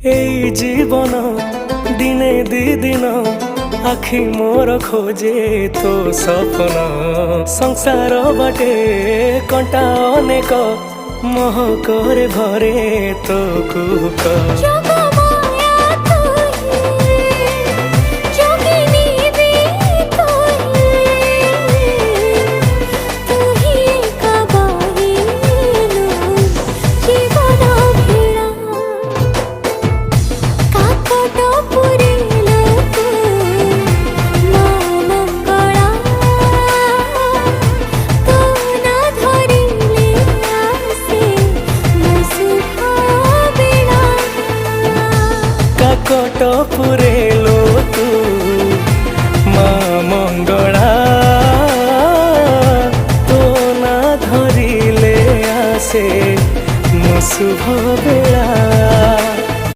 এই জীবন দিনে দিদিন আখি মোর খোঁজে তো সপন সংসার বাটে কଣ୍ଟା অনেক মহকরে ভরে তো কুক কাকটপুরে লো তু মা মঙ্গলা তো না ধরিলে আসে মো শুভ